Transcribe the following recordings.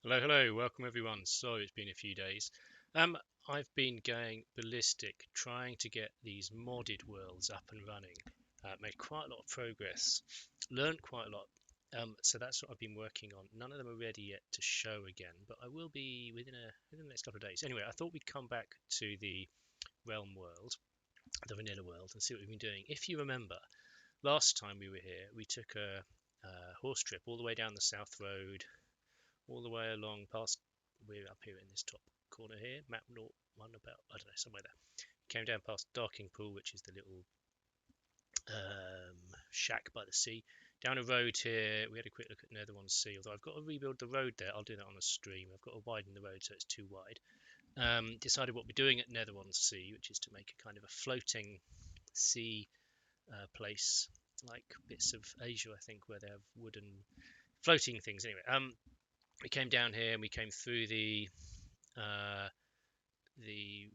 Hello, hello, welcome everyone. Sorry it's been a few days. I've been going ballistic trying to get these modded worlds up and running. Made quite a lot of progress, learned quite a lot. So that's what I've been working on. None of them are ready yet to show again, but I will be within the next couple of days. Anyway, I thought we'd come back to the realm world, the vanilla world, and see what we've been doing. If you remember, last time we were here, we took a horse trip all the way down the South Road, all the way along past. We're up here in this top corner here, map naught one about, I don't know, somewhere there. Came down past Darking Pool, which is the little shack by the sea. Down a road here, we had a quick look at Nether Sea. Although I've got to rebuild the road there, I'll do that on a stream. I've got to widen the road so it's too wide. Decided what we're doing at Nether Sea, which is to make a kind of a floating sea place, like bits of Asia, I think, where they have wooden floating things. Anyway, we came down here and we came through the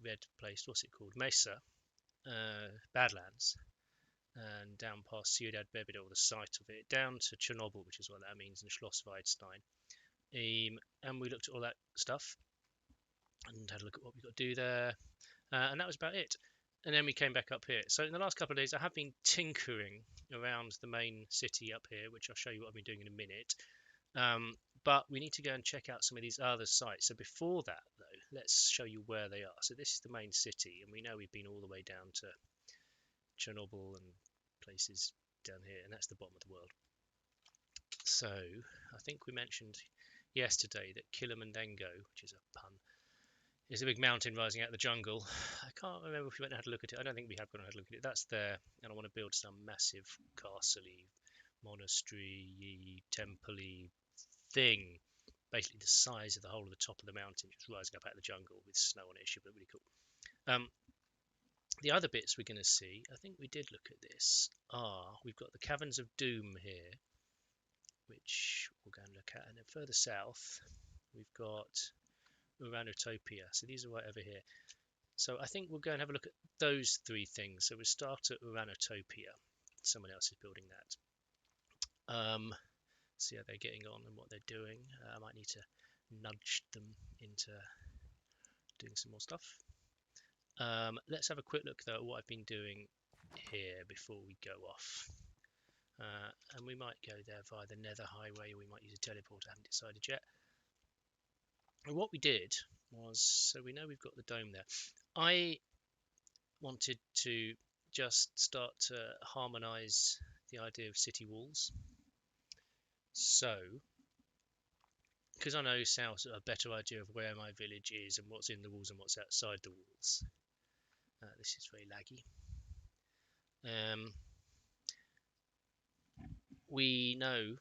red place. What's it called? Mesa, Badlands, and down past Ciudad Bebedol, the site of it, down to Chernobyl, which is what that means, and Schloss Weidstein. And we looked at all that stuff and had a look at what we got to do there, and that was about it. And then we came back up here. So in the last couple of days, I have been tinkering around the main city up here, which I'll show you what I've been doing in a minute. But we need to go and check out some of these other sites. So before that, though, let's show you where they are. So this is the main city, and we know we've been all the way down to Chernobyl and places down here, and that's the bottom of the world. So I think we mentioned yesterday that Killimanthengo, which is a pun, is a big mountain rising out of the jungle. I can't remember if we went and had a look at it. I don't think we have gone and had a look at it. That's there, and I want to build some massive castle-y, monastery-y, temple-y thing, basically the size of the whole of the top of the mountain, just rising up out of the jungle with snow on it. It should look really cool. The other bits we're going to see, I think we did look at this, we've got the Caverns of Doom here, which we'll go and look at, and then further south we've got Ouranotopia. So these are right over here. So I think we'll go and have a look at those three things. So we'll start at Ouranotopia. Someone else is building that. See how they're getting on and what they're doing. I might need to nudge them into doing some more stuff. Let's have a quick look though at what I've been doing here before we go off. And we might go there via the Nether Highway, or we might use a teleport. I haven't decided yet. And what we did was, so we know we've got the dome there. I wanted to just start to harmonize the idea of city walls. So, because I know South a better idea of where my village is and what's in the walls and what's outside the walls. This is very laggy. We know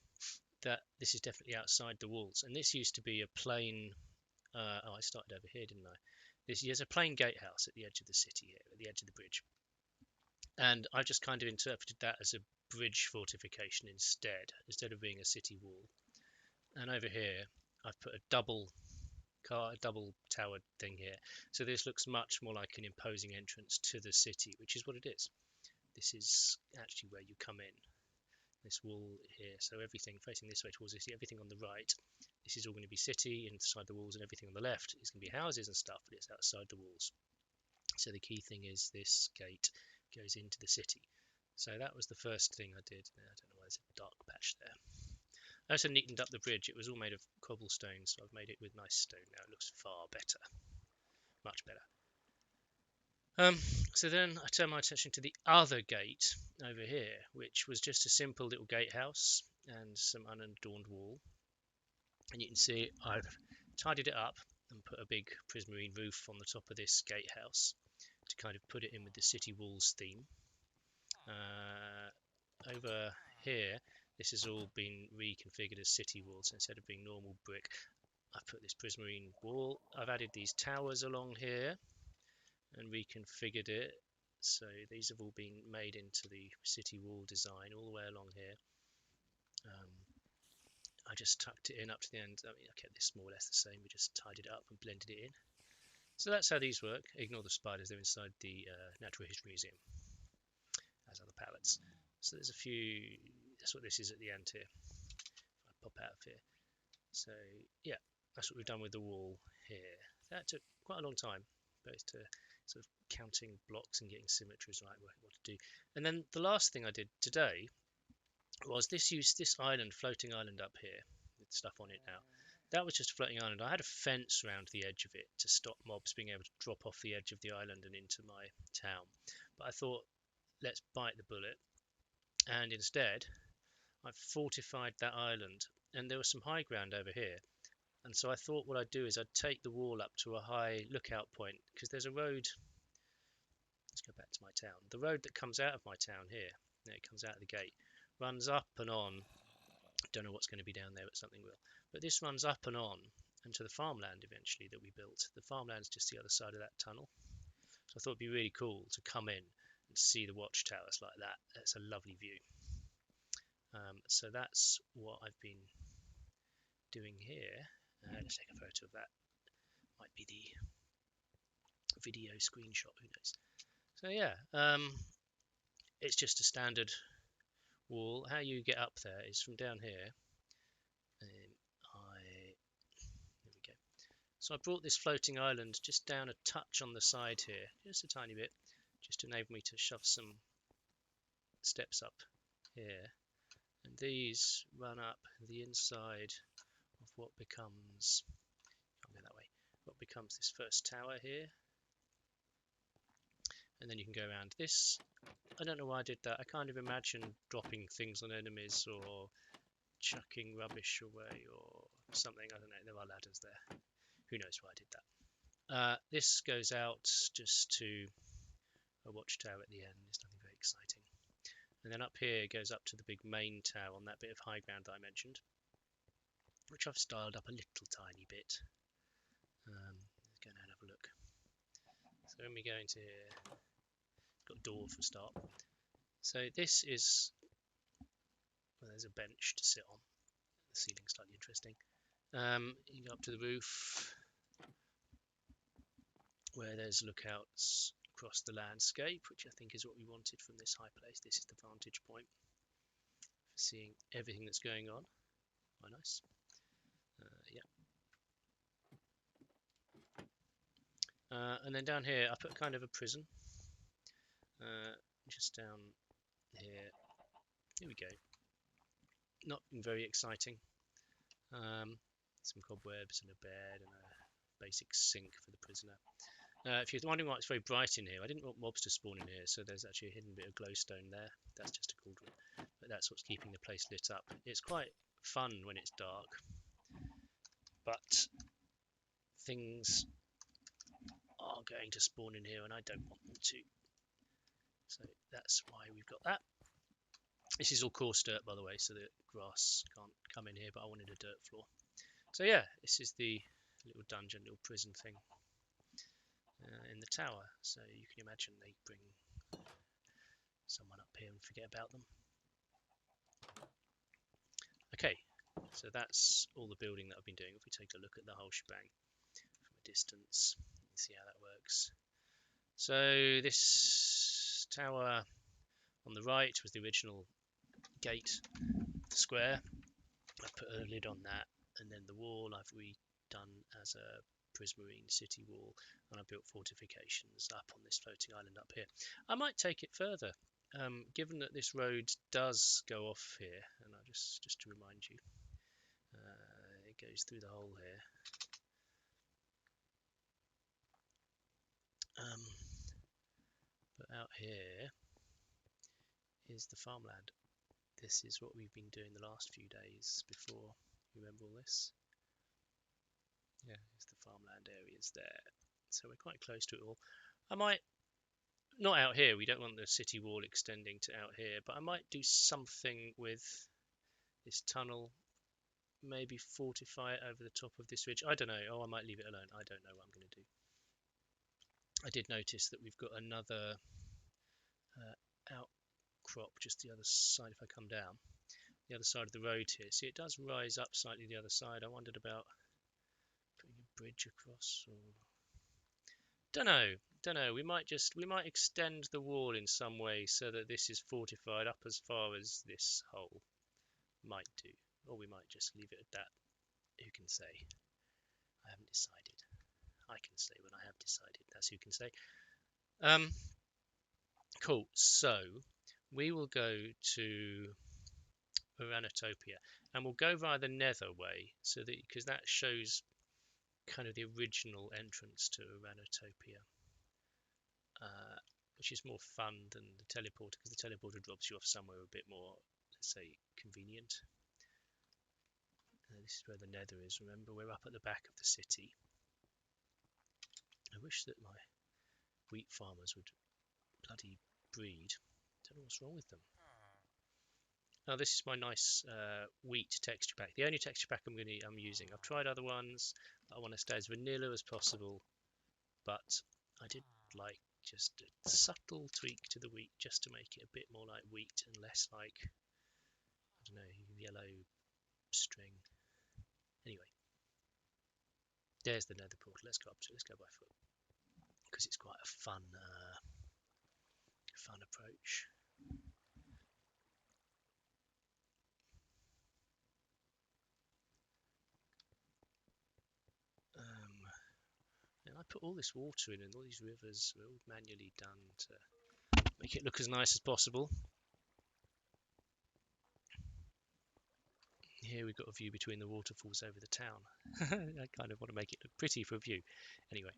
that this is definitely outside the walls, and this used to be a plain. I started over here, didn't I? There's a plain gatehouse at the edge of the city here, at the edge of the bridge, and I just kind of interpreted that as a bridge fortification instead of being a city wall. And over here, I've put a double towered thing here. So this looks much more like an imposing entrance to the city, which is what it is. This is actually where you come in. This wall here, so everything facing this way towards the city, everything on the right, this is all going to be city inside the walls, and everything on the left is going to be houses and stuff, but it's outside the walls. So the key thing is this gate goes into the city. So that was the first thing I did. I don't know why there's a dark patch there. I also neatened up the bridge. It was all made of cobblestone, so I've made it with nice stone now. It looks far better, much better. So then I turned my attention to the other gate over here, which was just a simple little gatehouse and some unadorned wall. And you can see I've tidied it up and put a big prismarine roof on the top of this gatehouse to kind of put it in with the city walls theme. Over here, this has all been reconfigured as city walls. So instead of being normal brick, I've put this prismarine wall. I've added these towers along here and reconfigured it. So these have all been made into the city wall design all the way along here. I just tucked it in up to the end. I mean, I kept this more or less the same. We just tidied it up and blended it in. So that's how these work. Ignore the spiders, they're inside the Natural History Museum, as are the pallets. So there's a few, that's what this is at the end here. If I pop out of here. So yeah, that's what we've done with the wall here. That took quite a long time, both to sort of counting blocks and getting symmetries right, working what to do. And then the last thing I did today was this island, floating island up here, with stuff on it now. That was just a floating island. I had a fence around the edge of it to stop mobs being able to drop off the edge of the island and into my town. But I thought, let's bite the bullet. And instead, I've fortified that island. And there was some high ground over here. And so I thought what I'd do is I'd take the wall up to a high lookout point, because there's a road. Let's go back to my town. The road that comes out of my town here, it comes out of the gate, runs up and on. Don't know what's going to be down there, but something will. But this runs up and on and to the farmland eventually that we built. The farmland's just the other side of that tunnel. So I thought it'd be really cool to come in and see the watchtowers like that. That's a lovely view. So that's what I've been doing here. Let's take a photo of that. Might be the video screenshot, who knows. So yeah, it's just a standard wall. How you get up there is from down here. There we go. So I brought this floating island just down a touch on the side here, just a tiny bit, just to enable me to shove some steps up here. And these run up the inside of what becomes, I'll go that way, what becomes this first tower here. And then you can go around this. I don't know why I did that. I kind of imagine dropping things on enemies or chucking rubbish away or something. I don't know. There are ladders there. Who knows why I did that. This goes out just to a watchtower at the end. It's nothing very exciting. And then up here it goes up to the big main tower on that bit of high ground that I mentioned, which I've styled up a little tiny bit. Let's go now and have a look. So when we go into here, it's got a door for a start. So this is, well, there's a bench to sit on. The ceiling's slightly interesting. You go up to the roof where there's lookouts across the landscape, which I think is what we wanted from this high place. This is the vantage point for seeing everything that's going on. Quite nice. And then down here I put kind of a prison just down here. Here we go. Not very exciting. Some cobwebs and a bed and a basic sink for the prisoner. If you're wondering why it's very bright in here, I didn't want mobs to spawn in here, so there's actually a hidden bit of glowstone there. That's just a cauldron, but that's what's keeping the place lit up. It's quite fun when it's dark, but things are going to spawn in here and I don't want them to. So that's why we've got that. This is all coarse dirt, by the way, so the grass can't come in here, but I wanted a dirt floor. So yeah, this is the little dungeon, little prison thing in the tower. So you can imagine they bring someone up here and forget about them. Okay, so that's all the building that I've been doing. If we take a look at the whole shebang from a distance, you can see how that works. So this tower on the right was the original gate, the square. I put a lid on that, and then the wall I've redone as a prismarine city wall, and I built fortifications up on this floating island up here. I might take it further, given that this road does go off here, and I'll just to remind you, it goes through the hole here. But out here is the farmland. This is what we've been doing the last few days before. Remember all this? Yeah, it's the farmland areas there. So we're quite close to it all. I might, not out here, we don't want the city wall extending to out here, but I might do something with this tunnel, maybe fortify it over the top of this ridge. I don't know. Oh, I might leave it alone. I don't know what I'm going to do. I did notice that we've got another outcrop just the other side. If I come down the other side of the road here, see, it does rise up slightly the other side. I wondered about putting a bridge across, or don't know. We might extend the wall in some way so that this is fortified up as far as this hole might do, or we might just leave it at that. Who can say? I haven't decided. I can say when I have decided. That's who can say. Cool. So we will go to Ouranotopia, and we'll go via the Nether way, so that because that shows kind of the original entrance to Ouranotopia, which is more fun than the teleporter, because the teleporter drops you off somewhere a bit more, let's say, convenient. This is where the Nether is. Remember, we're up at the back of the city. I wish that my wheat farmers would bloody breed. Don't know what's wrong with them. Now this is my nice wheat texture pack. The only texture pack I'm using. I've tried other ones. I want to stay as vanilla as possible, but I did like just a subtle tweak to the wheat just to make it a bit more like wheat and less like, I don't know, yellow string. Anyway, there's the Nether portal. Let's go up to it. Let's go by foot because it's quite a fun approach. And I put all this water in, and all these rivers are all manually done to make it look as nice as possible. Here we've got a view between the waterfalls over the town. I kind of want to make it look pretty for a view. Anyway,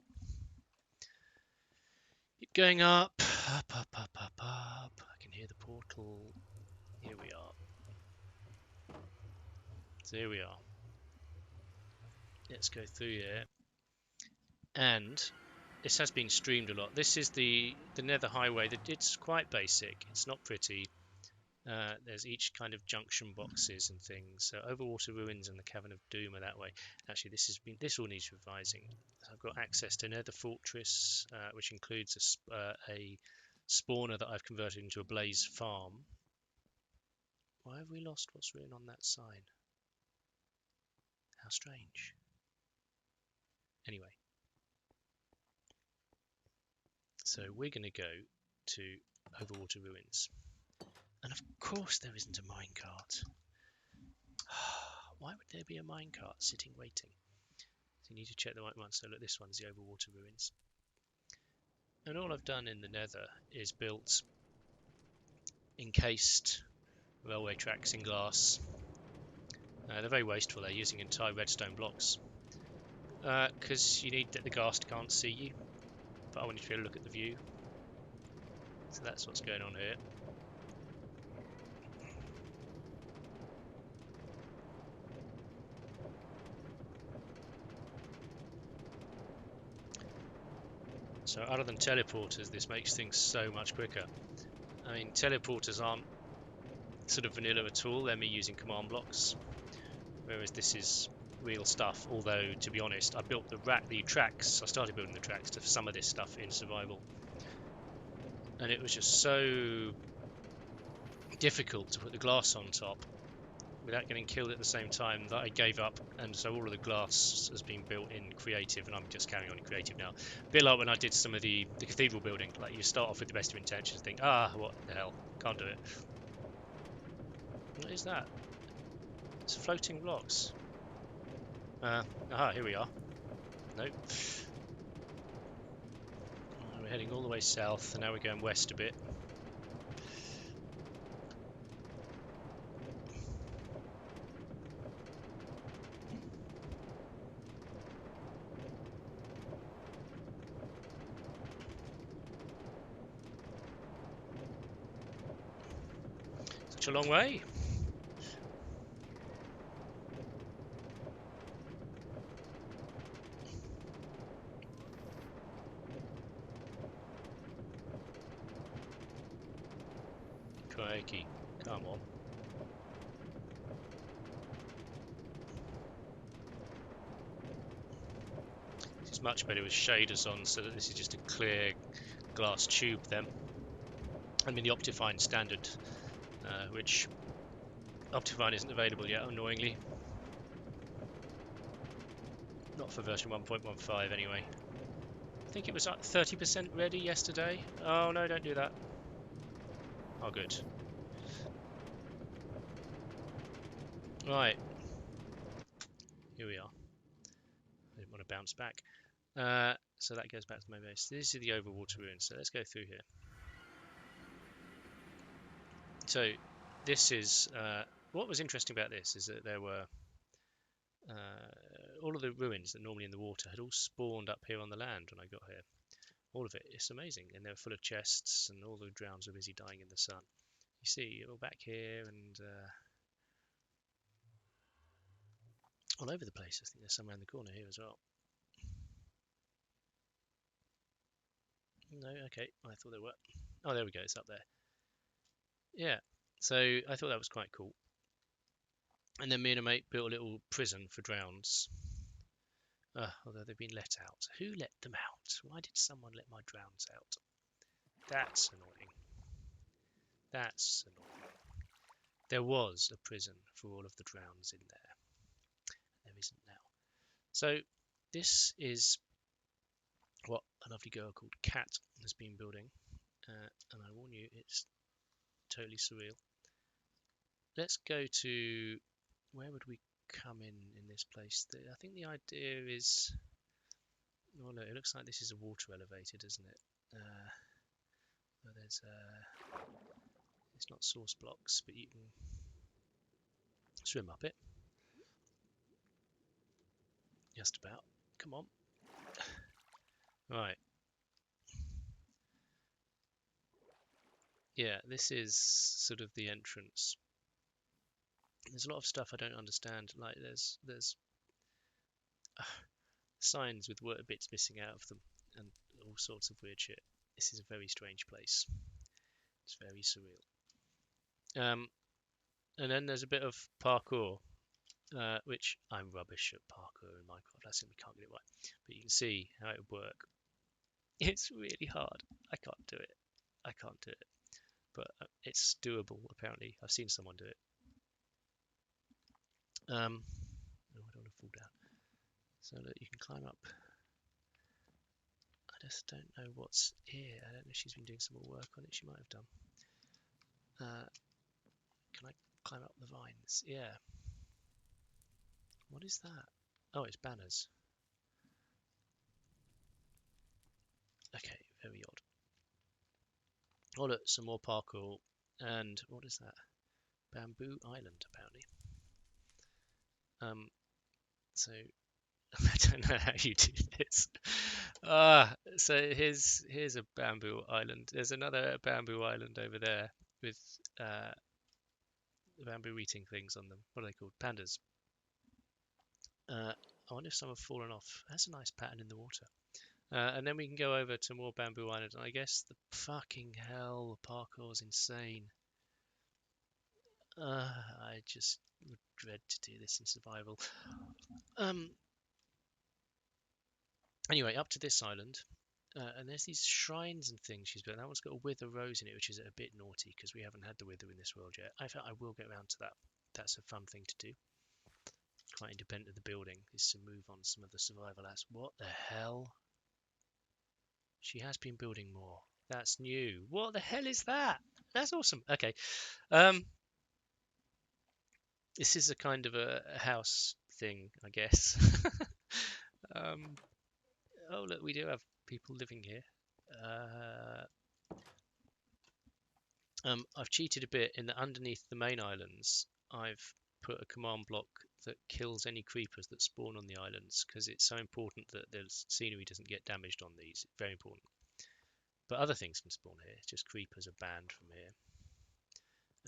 keep going up, up, up, up, up, up. I can hear the portal. Here we are. So here we are. Let's go through here. And this has been streamed a lot. This is the Nether Highway. It's quite basic. It's not pretty. There's each kind of junction boxes and things. So Overwater Ruins and the Cavern of Doom are that way. Actually, this all needs revising. I've got access to Nether Fortress, which includes a spawner that I've converted into a blaze farm. Why have we lost what's written on that sign? How strange. Anyway, so we're going to go to Overwater Ruins. And of course there isn't a minecart. Why would there be a minecart sitting waiting? So you need to check the right one. So look, this one's the Overwater Ruins. And all I've done in the Nether is built encased railway tracks in glass. They're very wasteful. They're using entire redstone blocks. Because you need that the ghast can't see you. But I want you to be able to look at the view. So that's what's going on here. So other than teleporters, this makes things so much quicker. I mean, teleporters aren't sort of vanilla at all. They're me using command blocks. Whereas this is real stuff. Although, to be honest, I built the tracks. I started building the tracks to some of this stuff in survival. And it was just so difficult to put the glass on top without getting killed at the same time that I gave up, and so all of the glass has been built in creative, and I'm just carrying on in creative now. A bit like when I did some of the cathedral building, like you start off with the best of intentions, think, what the hell, can't do it. What is that? It's floating blocks. Here we are. Nope. We're heading all the way south, and now we're going west a bit. Such a long way. Crikey, come on. This is much better with shaders on, so that this is just a clear glass tube then. I mean the Optifine standard, which Optifine isn't available yet, annoyingly. Not for version 1.15 anyway. I think it was like 30% ready yesterday. Oh no, don't do that. Oh good. Right. Here we are. I didn't want to bounce back. So that goes back to my base. This is the overwater ruins, so let's go through here. So this is what was interesting about this is that there were all of the ruins that normally in the water had all spawned up here on the land when I got here. All of it. It's amazing, and they were full of chests, and all the drowns were busy dying in the sun. You see, all back here and all over the place. I think there's some around the corner here as well. No, okay. I thought there were. Oh, there we go. It's up there. Yeah. So I thought that was quite cool. And then me and a mate built a little prison for drowns. Although they've been let out. Who let them out? Why did someone let my drowns out? That's annoying. That's annoying. There was a prison for all of the drowns in there. There isn't now. So this is what a lovely girl called Cat has been building. And I warn you, it's totally surreal. Let's go to... Where would we come in this place? I think the idea is... Oh no, it looks like this is a water elevator, doesn't it? Well, there's it's not source blocks, but you can swim up it. Just about. Come on. Right. Yeah, this is sort of the entrance. There's a lot of stuff I don't understand. Like there's signs with word bits missing out of them, and all sorts of weird shit. This is a very strange place. It's very surreal. And then there's a bit of parkour, which I'm rubbish at parkour in Minecraft. I simply can't get it right. But you can see how it would work. It's really hard. I can't do it. I can't do it. But it's doable, apparently. I've seen someone do it. No, I don't want to fall down. So look, you can climb up. I just don't know what's here. I don't know if she's been doing some more work on it. She might have done. Can I climb up the vines? Yeah. What is that? Oh, it's banners. Okay, very odd. Oh look, some more parkour. And what is that? Bamboo Island, apparently. So I don't know how you do this. So here's a bamboo island. There's another bamboo island over there with bamboo eating things on them. What are they called? Pandas. I wonder if some have fallen off. That's a nice pattern in the water. And then we can go over to more bamboo island. And I guess the fucking hell, the parkour's insane. I just would dread to do this in survival. Anyway, up to this island, and there's these shrines and things she's built. That one's got a wither rose in it, which is a bit naughty because we haven't had the wither in this world yet. I thought I will get around to that. That's a fun thing to do. Quite independent of the building is to move on some of the survival aspects. What the hell? She has been building more. That's new. What the hell is that? That's awesome. Okay. This is a kind of a house thing, I guess. Oh look, we do have people living here. I've cheated a bit in that underneath the main islands, I've put a command block that kills any creepers that spawn on the islands because it's so important that the scenery doesn't get damaged on these. It's very important. But other things can spawn here. It's just creepers are banned from here.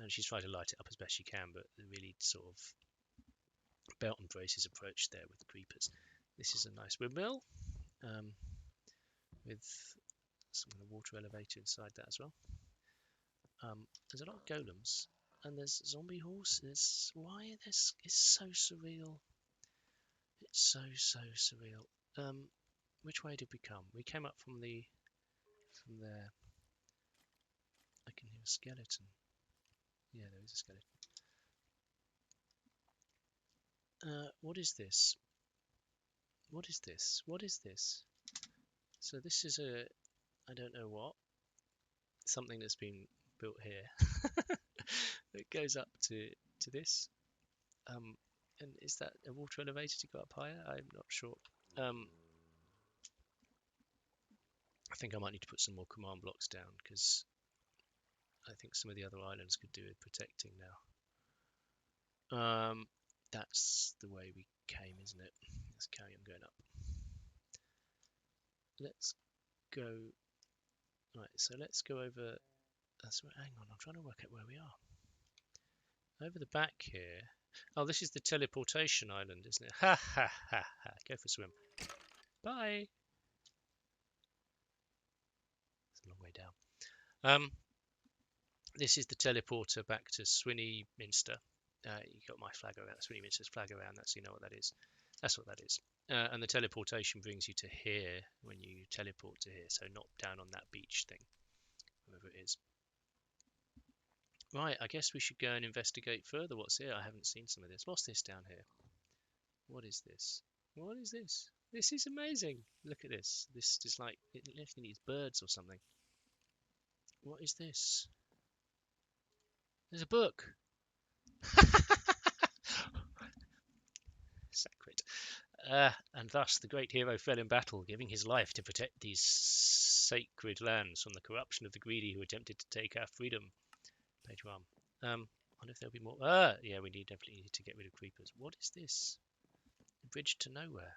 And she's tried to light it up as best she can, but the really sort of belt and braces approach there with the creepers. This is a nice windmill with some kind of water elevator inside that as well. There's a lot of golems, and there's zombie horses. Why this is so surreal? It's so surreal. Which way did we come? We came up from there. I can hear a skeleton. Yeah, there is a skeleton. What is this? What is this? What is this? So this is I don't know what. Something that's been built here. It goes up to this. And is that a water elevator to go up higher? I'm not sure. I think I might need to put some more command blocks down because I think some of the other islands could do with protecting now. That's the way we came, isn't it? Let's carry on going up. Let's go. Right, so let's go over. Hang on, I'm trying to work out where we are. Over the back here. Oh, this is the teleportation island, isn't it? Ha ha ha ha. Go for a swim. Bye. It's a long way down. This is the teleporter back to Swinny Minster. You got my flag around, Swinny Minster's flag around that, so you know what that is. That's what that is. And the teleportation brings you to here when you teleport to here, so not down on that beach thing, wherever it is. Right, I guess we should go and investigate further what's here. I haven't seen some of this. What's this down here? What is this? What is this? This is amazing. Look at this. This is like, it literally needs birds or something. What is this? There's a book. Sacred. And thus the great hero fell in battle, giving his life to protect these sacred lands from the corruption of the greedy who attempted to take our freedom. Page 1. I wonder if there'll be more. Yeah, we definitely need to get rid of creepers. What is this? The bridge to nowhere.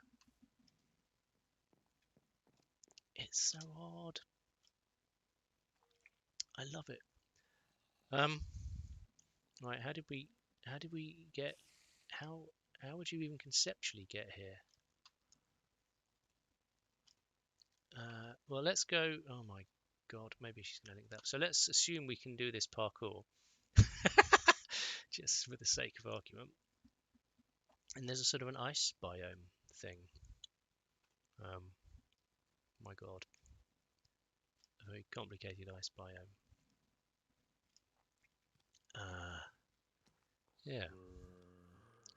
It's so odd. I love it. Right, how did we get, how would you even conceptually get here? Well, let's go. Oh my god, maybe she's gonna link that. So let's assume we can do this parkour. Just for the sake of argument. And there's a sort of an ice biome thing. My god. A very complicated ice biome. Yeah.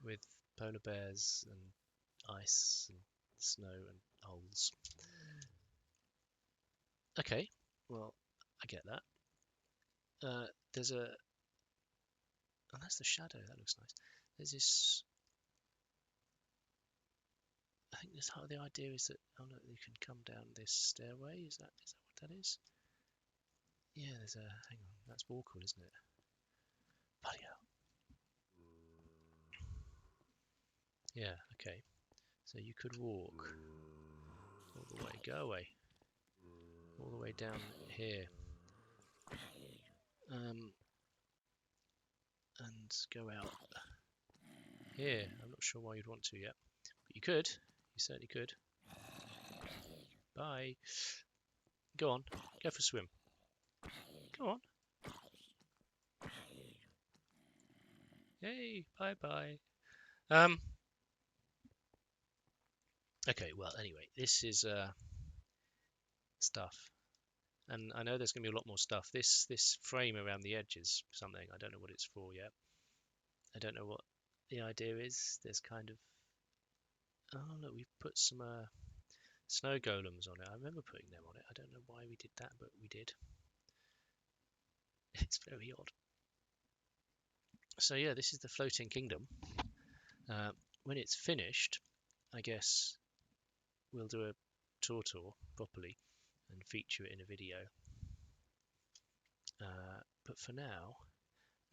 With polar bears and ice and snow and holes. Okay, well, I get that. There's a... Oh, that's the shadow. That looks nice. There's this... I think this the idea is that, oh look, you can come down this stairway. Is that what that is? Yeah, there's a... Hang on, that's Walkall, isn't it? Bloody hell. Yeah, okay. So you could walk all the way, go away, all the way down here, and go out here. I'm not sure why you'd want to yet, but you could. You certainly could. Bye. Go on, go for a swim. Go on. Hey, bye bye. Okay, well, anyway, this is stuff. And I know there's going to be a lot more stuff. This frame around the edge is something. I don't know what it's for yet. I don't know what the idea is. There's kind of... Oh, look, we've put some snow golems on it. I remember putting them on it. I don't know why we did that, but we did. It's very odd. So yeah, this is the floating kingdom. When it's finished, I guess we'll do a tour properly and feature it in a video. But for now,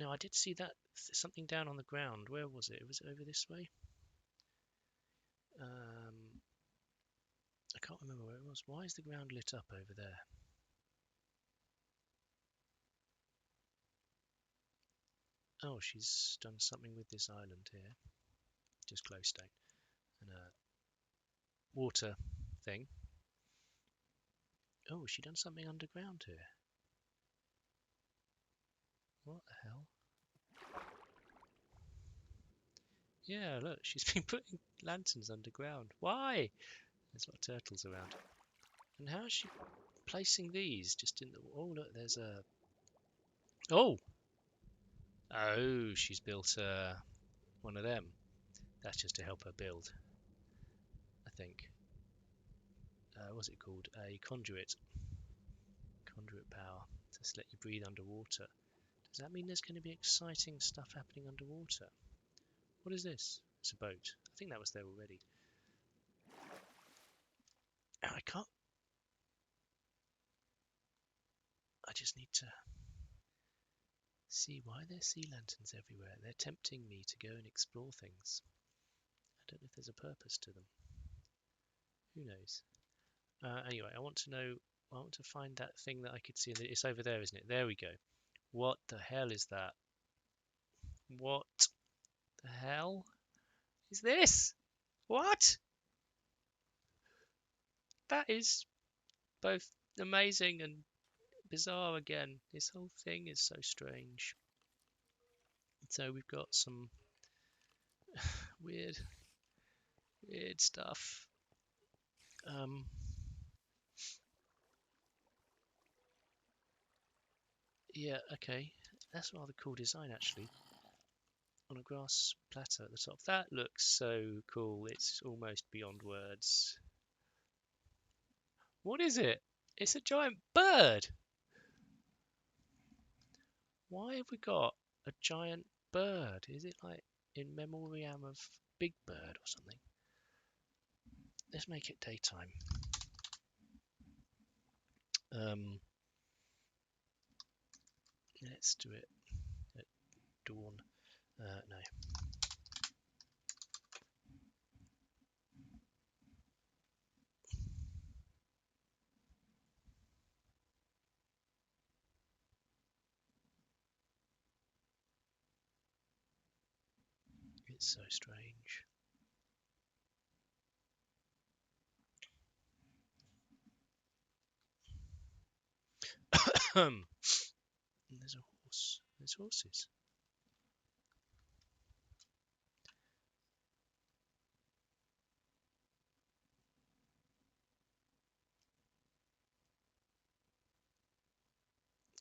no, I did see that something down on the ground. Where was it? Was it over this way? I can't remember where it was. Why is the ground lit up over there? Oh, she's done something with this island here. Just glowstone. And a water thing. Oh, she done something underground here. What the hell? Yeah, look, she's been putting lanterns underground. Why? There's a lot of turtles around. And how is she placing these just in the... Oh, look, there's a... Oh! Oh, she's built one of them. That's just to help her build, I think. What's it called? A conduit. Conduit power. Just let you breathe underwater. Does that mean there's going to be exciting stuff happening underwater? What is this? It's a boat. I think that was there already. I can't. I just need to see why there's sea lanterns everywhere. They're tempting me to go and explore things. I don't know if there's a purpose to them. Who knows? Anyway, I want to know. I want to find that thing that I could see. It's over there, isn't it? There we go. What the hell is that? What the hell is this? What? That is both amazing and bizarre again. This whole thing is so strange. So we've got some weird stuff. Yeah, okay. That's a rather cool design actually. On a grass plateau at the top. That looks so cool. It's almost beyond words. What is it? It's a giant bird. Why have we got a giant bird? Is it like in memoriam of Big Bird or something? Let's make it daytime. Let's do it at dawn. No. It's so strange. There's a horse. There's horses.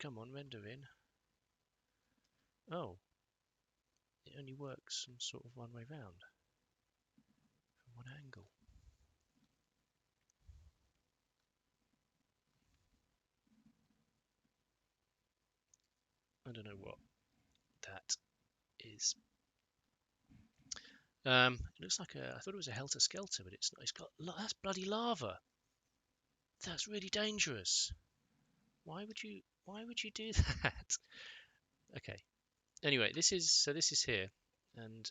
Come on, render in. Oh. It only works some sort of one way round. From one angle. I don't know what that is. It looks like I thought it was a helter skelter, but it's not. It's got that's bloody lava. That's really dangerous. Why would you do that? Okay. Anyway, this is here, and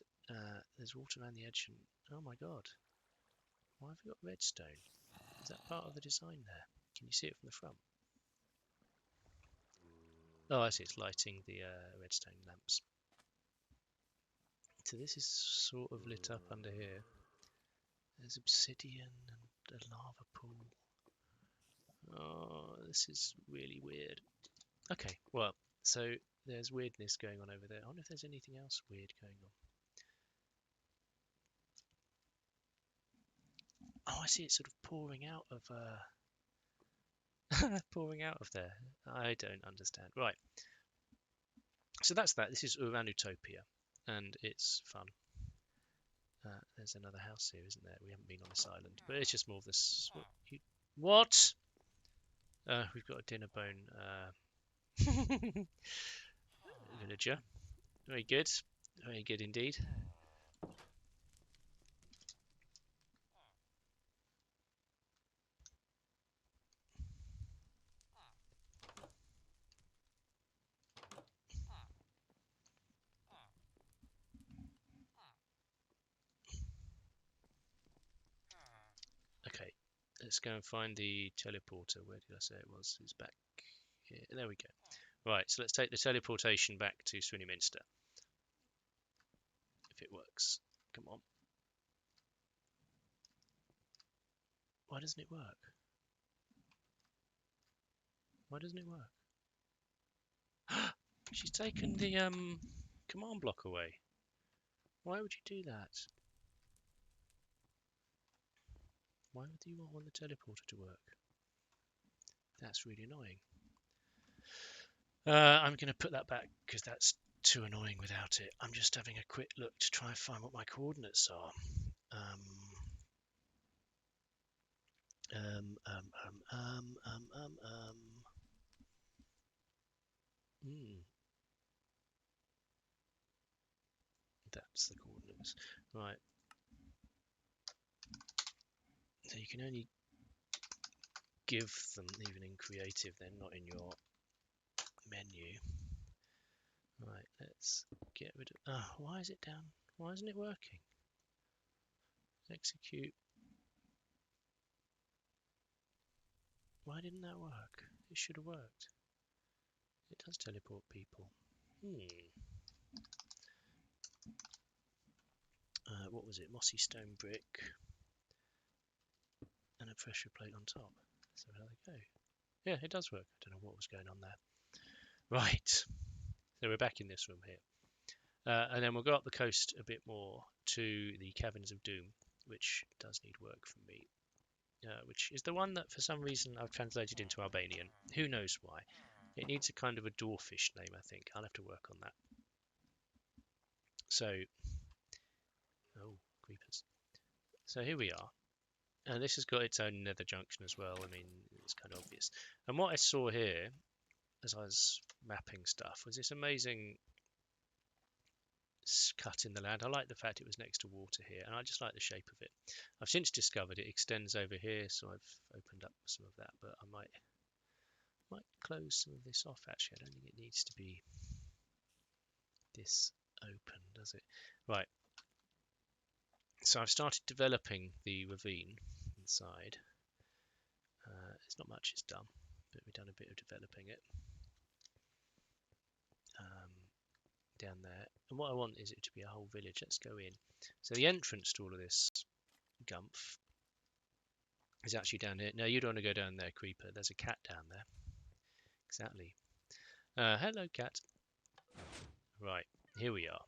there's water around the edge. And oh my god, why have we got redstone? Is that part of the design there? Can you see it from the front? Oh, I see. It's lighting the redstone lamps. So this is sort of lit up under here. There's obsidian and a lava pool. Oh, this is really weird. Okay, well, so there's weirdness going on over there. I wonder if there's anything else weird going on. Oh, I see. It's sort of pouring out of pouring out of there. I don't understand. Right. So that's that. This is Ouranotopia, and it's fun. There's another house here, isn't there? We haven't been on this island, but it's just more of this. What? We've got a Dinnerbone villager. Very good. Very good indeed. Okay, let's go and find the teleporter. Where did I say it was? It's back here. There we go. Right, so let's take the teleportation back to Swinny Minster. If it works. Come on. Why doesn't it work? Why doesn't it work? She's taken the command block away. Why would you do that? Why would you want the teleporter to work? That's really annoying. I'm going to put that back because that's too annoying without it. I'm just having a quick look to try and find what my coordinates are. That's the coordinates. Right. So you can only give them, even in creative, they're not in your menu. Right, let's get rid of... Oh, why is it down? Why isn't it working? Execute. Why didn't that work? It should have worked. It does teleport people. What was it? Mossy stone brick and a pressure plate on top. So how they go? Yeah, it does work. I don't know what was going on there. Right. So we're back in this room here. And then we'll go up the coast a bit more to the Caverns of Doom, which does need work from me. Which is the one that for some reason I've translated into Albanian. Who knows why? It needs a kind of a dwarfish name, I think. I'll have to work on that. So, oh, creepers. So here we are. And this has got its own nether junction as well. I mean, it's kind of obvious. And what I saw here, as I was mapping stuff, was this amazing cut in the land. I like the fact it was next to water here, and I just like the shape of it. I've since discovered it extends over here, so I've opened up some of that, but I might close some of this off. Actually, I don't think it needs to be this open, does it? Right. So I've started developing the ravine inside. It's not much is done, but we've done a bit of developing it. Down there, and what I want is it to be a whole village. Let's go in. So the entrance to all of this gumph is actually down here. No, you don't want to go down there, creeper. There's a cat down there. Exactly. Hello, cat. Right, here we are.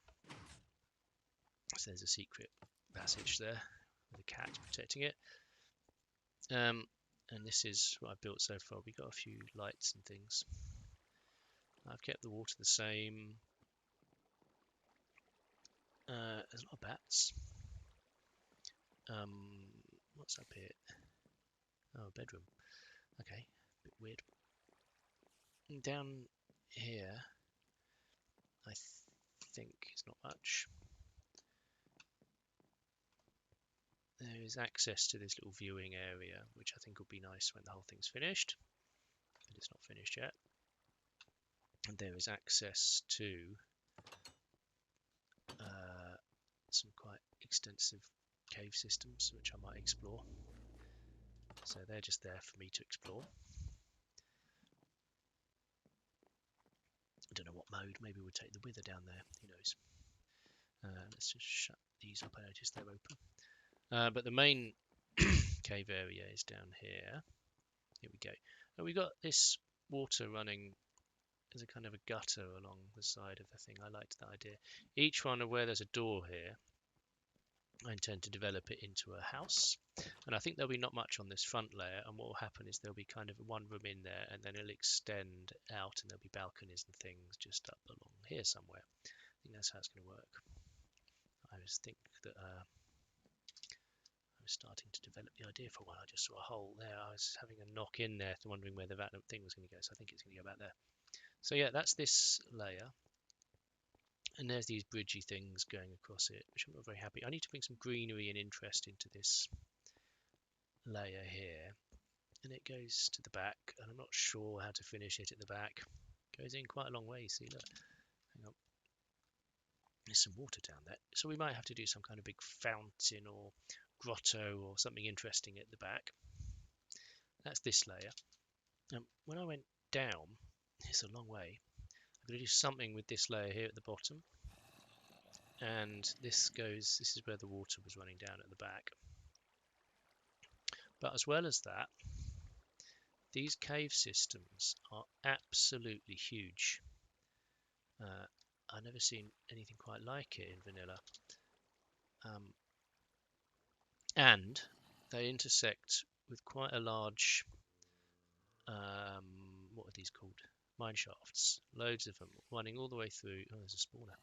So there's a secret passage there with a cat protecting it. And this is what I've built so far. We've got a few lights and things. I've kept the water the same. There's a lot of bats. What's up here? Oh, bedroom. Okay, a bit weird. And down here, I think it's not much. There is access to this little viewing area, which I think will be nice when the whole thing's finished. But it's not finished yet. And there is access to some quite extensive cave systems, which I might explore. So they're just there for me to explore. I don't know what mode. Maybe we'll take the wither down there. Who knows? Let's just shut these up. I noticed they're open. But the main cave area is down here. Here we go. And we've got this water running as a kind of a gutter along the side of the thing. I liked that idea. Each one of where there's a door here, I intend to develop it into a house, and I think there'll be not much on this front layer, and what will happen is there'll be kind of one room in there, and then it'll extend out and there'll be balconies and things just up along here somewhere. I think that's how it's going to work. I was thinking that I was starting to develop the idea for one. I just saw a hole there. I was having a knock in there, wondering where the thing was going to go, so I think it's going to go back there. So yeah, that's this layer. And there's these bridgey things going across it, which I'm not very happy. I need to bring some greenery and interest into this layer here. And it goes to the back, and I'm not sure how to finish it at the back. It goes in quite a long way, see, look. Hang on. There's some water down there. So we might have to do some kind of big fountain or grotto or something interesting at the back. That's this layer. When I went down, it's a long way. I'm going to do something with this layer here at the bottom, and this is where the water was running down at the back. But as well as that, these cave systems are absolutely huge. I've never seen anything quite like it in vanilla. And they intersect with quite a large, what are these called? Mine shafts, loads of them running all the way through. Oh, there's a spawner,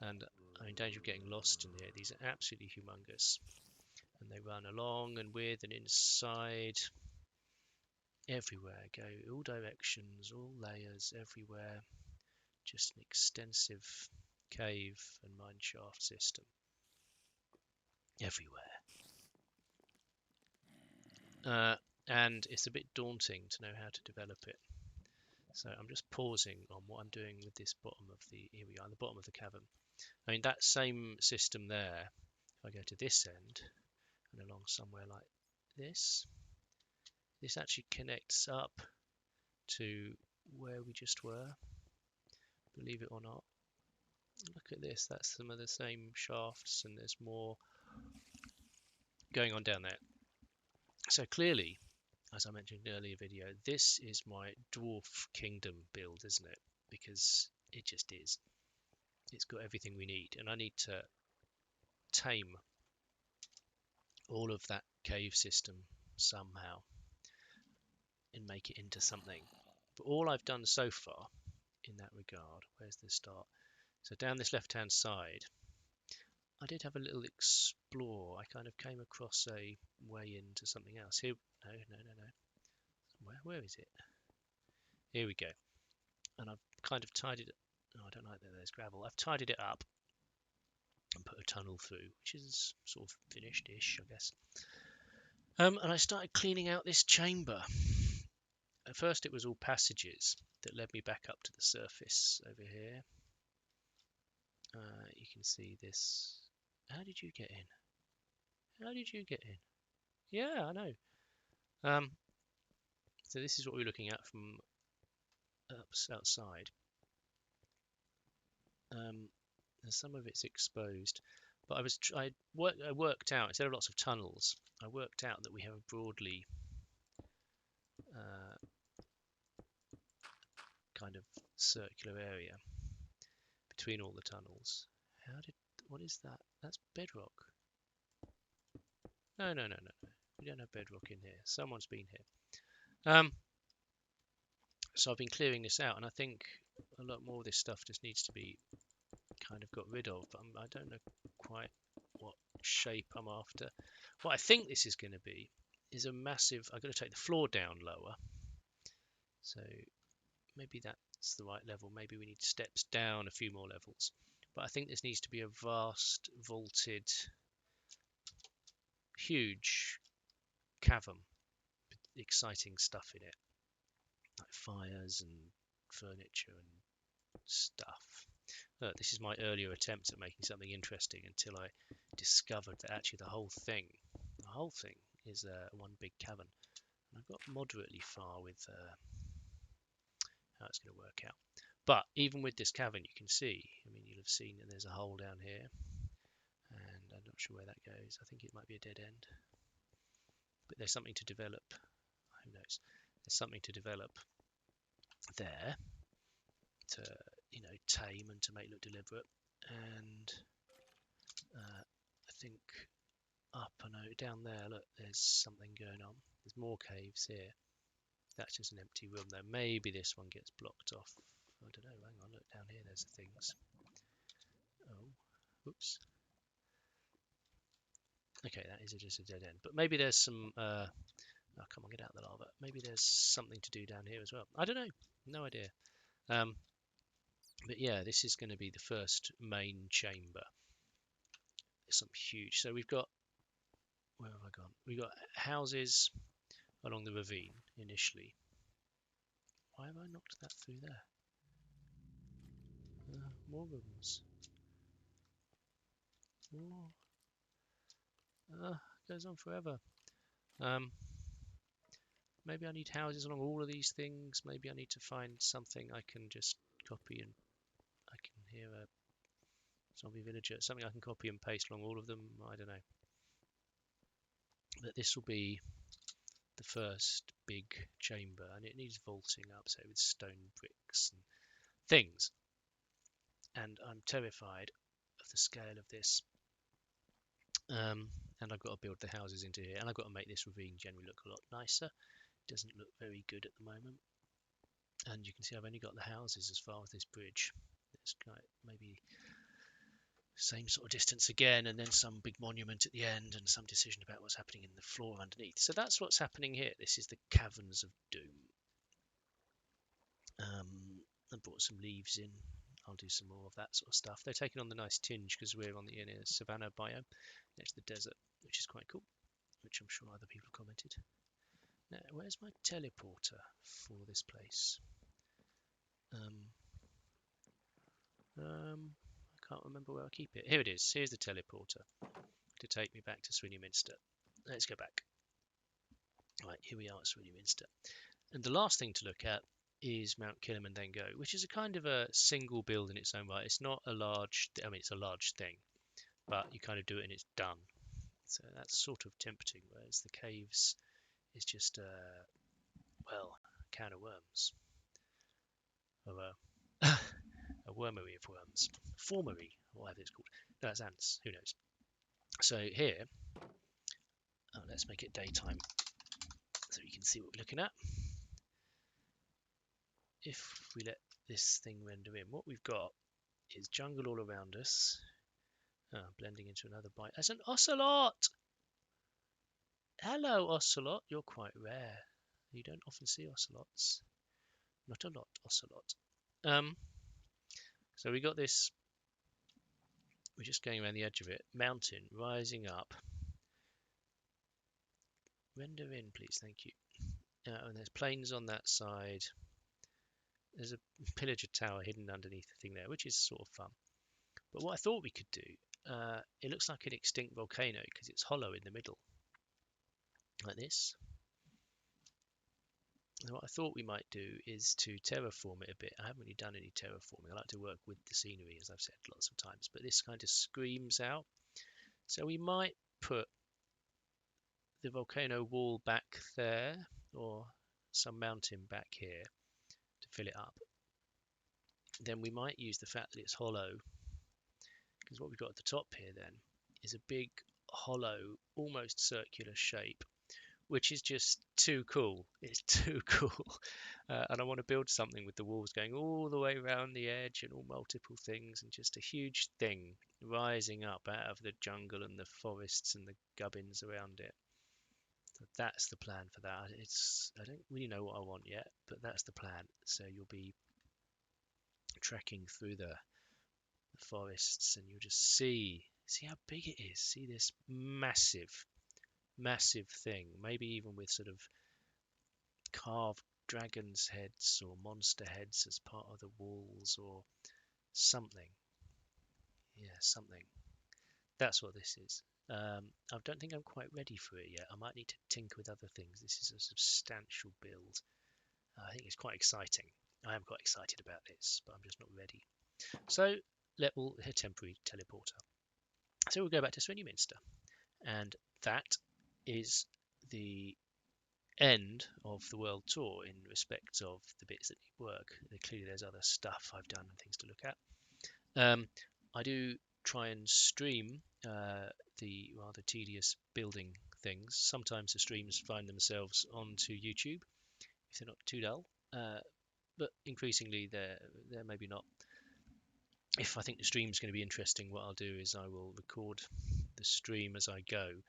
and I'm in danger of getting lost in here. These are absolutely humongous, and they run along and with and inside, everywhere. Go all directions, all layers, everywhere. Just an extensive cave and mine shaft system everywhere. and it's a bit daunting to know how to develop it. So I'm just pausing on what I'm doing with this bottom of the, here we are, the bottom of the cavern. I mean, that same system there, if I go to this end and along somewhere like this actually connects up to where we just were, believe it or not. Look at this, that's some of the same shafts, and there's more going on down there. So clearly, as I mentioned in an earlier video, this is my Dwarf Kingdom build, isn't it? Because it just is. It's got everything we need, and I need to tame all of that cave system somehow and make it into something. But all I've done so far in that regard, where's the start? So down this left hand side, I did have a little explore. I kind of came across a way into something else. Here, no. Where is it? Here we go. And I've kind of tidied it. Oh, I don't like that there's gravel. I've tidied it up and put a tunnel through, which is sort of finished-ish, I guess. And I started cleaning out this chamber. At first it was all passages that led me back up to the surface over here. You can see this. How did you get in? How did you get in? Yeah, I know. So this is what we're looking at from outside. And some of it's exposed, but I worked out, instead of lots of tunnels, I worked out that we have a broadly kind of circular area between all the tunnels. What is that? That's bedrock. No. We don't have bedrock in here. Someone's been here. So I've been clearing this out, and I think a lot more of this stuff just needs to be kind of got rid of. But I don't know quite what shape I'm after. What I think this is going to be is a massive. I've got to take the floor down lower. So maybe that's the right level. Maybe we need steps down a few more levels. But I think this needs to be a vast, vaulted, huge cavern. Exciting stuff in it, like fires and furniture and stuff. Look, this is my earlier attempt at making something interesting until I discovered that actually the whole thing is one big cavern. And I've got moderately far with how it's going to work out. But even with this cavern, you can see, I mean, you'll have seen that there's a hole down here, and I'm not sure where that goes. I think it might be a dead end. But there's something to develop. Who knows? There's something to develop there to, you know, tame and to make look deliberate. And I think up and down there, look, there's something going on. There's more caves here. That's just an empty room though. Maybe this one gets blocked off. I don't know. Hang on, look down here. There's the things. Oh, oops. Okay, that is just a dead end. But maybe there's some. Oh, come on, get out of the lava. Maybe there's something to do down here as well. I don't know. No idea. But yeah, this is going to be the first main chamber. There's some huge. So we've got. Where have I gone? We've got houses along the ravine initially. Why have I knocked that through there? More rooms. Goes on forever. Maybe I need houses along all of these things. Maybe I need to find something I can just copy, and I can hear a zombie villager. Something I can copy and paste along all of them. I don't know. But this will be the first big chamber, and it needs vaulting up, so with stone bricks and things. And I'm terrified of the scale of this. And I've got to build the houses into here, and I've got to make this ravine generally look a lot nicer. It doesn't look very good at the moment. And you can see I've only got the houses as far as this bridge. It's like maybe same sort of distance again, and then some big monument at the end, and some decision about what's happening in the floor underneath. So that's what's happening here. This is the Caverns of Doom. I brought some leaves in. I'll do some more of that sort of stuff. They're taking on the nice tinge because we're on the in a savanna biome next to the desert, which is quite cool, which I'm sure other people commented. Now, where's my teleporter for this place? I can't remember where I keep it. Here it is. Here's the teleporter to take me back to Swinny Minster. Let's go back. Right, here we are at Swinny Minster. And the last thing to look at is Mount Killimanthengo, which is a kind of a single build in its own right. It's not a large, I mean, it's a large thing, but you kind of do it and it's done. So that's sort of tempting, whereas the caves is just, well, a can of worms. Or a wormery of worms. Formery, whatever it's called. No, that's ants. Who knows? So here, let's make it daytime so you can see what we're looking at. If we let this thing render in, what we've got is jungle all around us. Blending into another bite. There's an Ocelot! Hello, Ocelot. You're quite rare. You don't often see Ocelots. Not a lot, Ocelot. So we got this. We're just going around the edge of it. Mountain rising up. Render in, please. Thank you. And there's plains on that side. There's a pillager tower hidden underneath the thing there, which is sort of fun. But what I thought we could do, it looks like an extinct volcano because it's hollow in the middle. Like this. And what I thought we might do is to terraform it a bit. I haven't really done any terraforming. I like to work with the scenery, as I've said lots of times, but this kind of screams out. So we might put the volcano wall back there, or some mountain back here to fill it up. Then we might use the fact that it's hollow, because what we've got at the top here then is a big hollow, almost circular shape, which is just too cool. It's too cool. And I want to build something with the walls going all the way around the edge and all multiple things and just a huge thing rising up out of the jungle and the forests and the gubbins around it. So that's the plan for that. I don't really know what I want yet, but that's the plan. So you'll be trekking through the forests and you'll just see how big it is. See this massive thing, maybe even with sort of carved dragon's heads or monster heads as part of the walls or something. Yeah, something. That's what this is. I don't think I'm quite ready for it yet. I might need to tinker with other things. This is a substantial build. I think it's quite exciting. I am quite excited about this, but I'm just not ready. So we'll hit temporary teleporter. So we'll go back to Swinny Minster, and that is the end of the world tour in respect of the bits that need work. Clearly there's other stuff I've done and things to look at. I do try and stream the rather tedious building things. Sometimes the streams find themselves onto YouTube if they're not too dull, but increasingly they're maybe not. If I think the stream's going to be interesting, what I'll do is I will record the stream as I go,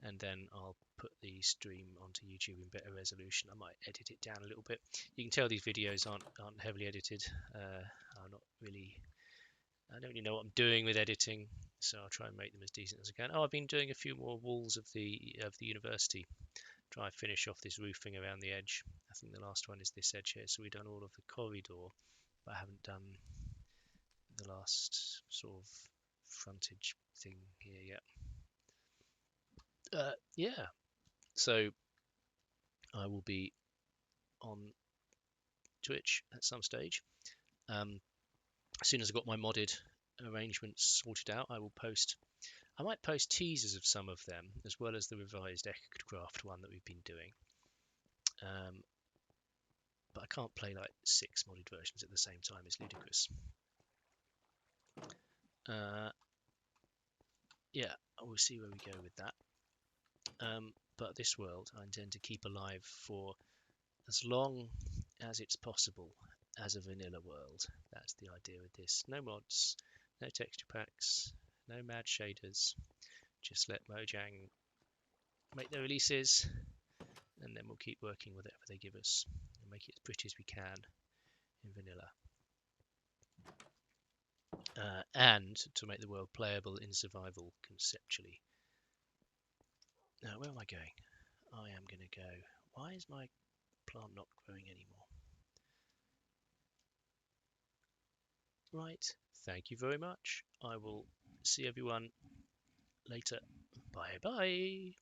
and then I'll put the stream onto YouTube in better resolution. I might edit it down a little bit. You can tell these videos aren't heavily edited. I don't really know what I'm doing with editing, so I'll try and make them as decent as I can. Oh, I've been doing a few more walls of the university. Try and finish off this roofing around the edge. I think the last one is this edge here. So we've done all of the corridor, but I haven't done the last sort of frontage thing here yet. Yeah, so I will be on Twitch at some stage. As soon as I've got my modded arrangements sorted out, I might post teasers of some of them, as well as the revised Ecocraft one that we've been doing. But I can't play like 6 modded versions at the same time. It's ludicrous. Yeah, we'll see where we go with that. But this world I intend to keep alive for as long as it's possible as a vanilla world. That's the idea with this. No mods, no texture packs, no mad shaders. Just let Mojang make their releases, and then we'll keep working with whatever they give us and make it as pretty as we can in vanilla. And to make the world playable in survival conceptually. Now, where am I going? I am going to go Why is my plant not growing anymore? Right, thank you very much. I will see everyone later. Bye bye.